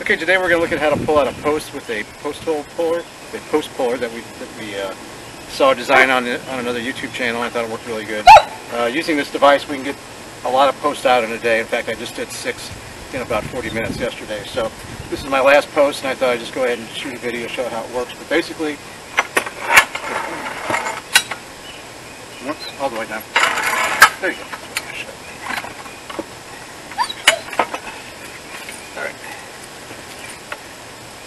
Okay, today we're going to look at how to pull out a post with a post hole puller, a post puller that we saw a design on another YouTube channel. I thought it worked really good. Using this device, we can get a lot of posts out in a day. In fact, I just did 6 in about 40 minutes yesterday. So this is my last post, and I thought I'd just go ahead and shoot a video, show how it works. But basically, all the way down. There you go.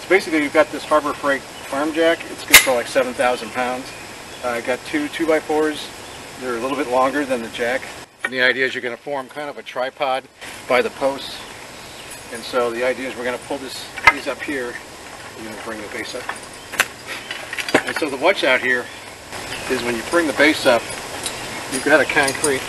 Basically, you've got this Harbor Freight farm jack. It's good for like 7,000 pounds. I got two 2x4s. They're a little bit longer than the jack. And the idea is you're going to form kind of a tripod by the posts. And so the idea is we're going to pull these up here. You're going to bring the base up. And so the watch out here is when you bring the base up, you've got a concrete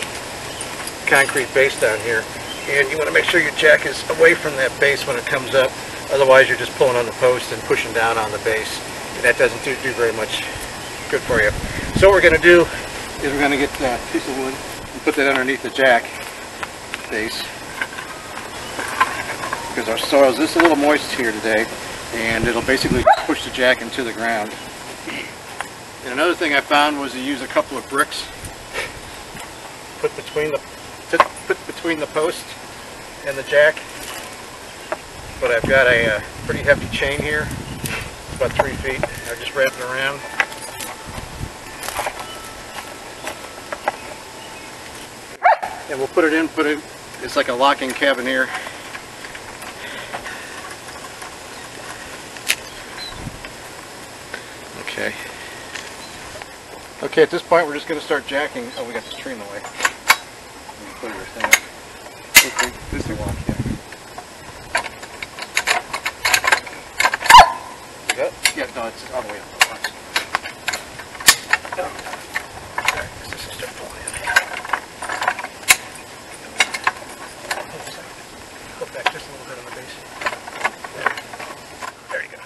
base down here. And you want to make sure your jack is away from that base when it comes up. Otherwise, you're just pulling on the post and pushing down on the base. And that doesn't do very much good for you. So what we're going to do is we're going to get a piece of wood and put that underneath the jack base. Because our soil is just a little moist here today. And it'll basically push the jack into the ground. And another thing I found was to use a couple of bricks. Put between the post and the jack. But I've got a pretty hefty chain here, about 3 feet. I just wrap it around. And we'll put it in, it's like a locking cabinier. Okay. Okay, at this point we're just going to start jacking. Oh, we got this tree in the way. Put your thing up. This is lock, yeah. Yeah, no, it's all the way up. Alright, this will start pulling in. Go back just a little bit on the base. There you go.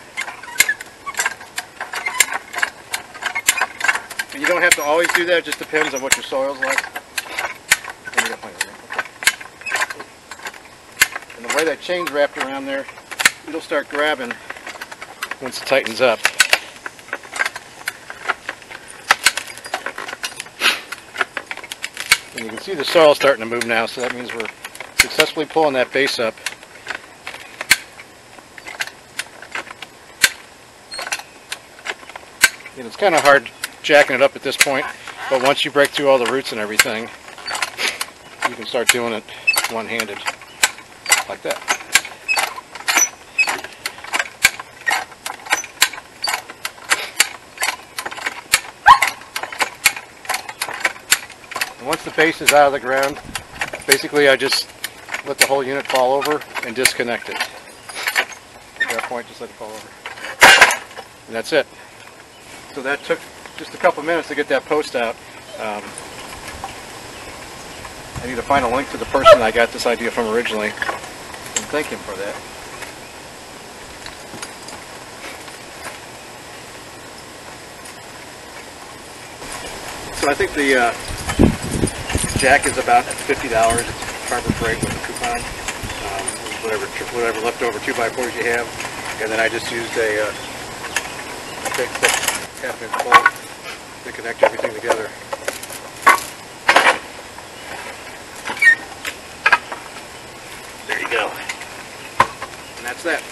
And you don't have to always do that, it just depends on what your soil's like. And the way that chain's wrapped around there, it'll start grabbing once it tightens up. And you can see the soil starting to move now, so that means we're successfully pulling that base up. And it's kind of hard jacking it up at this point, but once you break through all the roots and everything, you can start doing it one-handed, like that. Once the base is out of the ground, basically I just let the whole unit fall over and disconnect it. At that point, just let it fall over. And that's it. So that took just a couple minutes to get that post out. I need to find a link to the person I got this idea from originally and thank him for that. So I think the jack is about $50. It's Harbor Freight with a coupon. Whatever leftover 2x4s you have. And then I just used a big half-inch bolt to connect everything together. There you go. And that's that.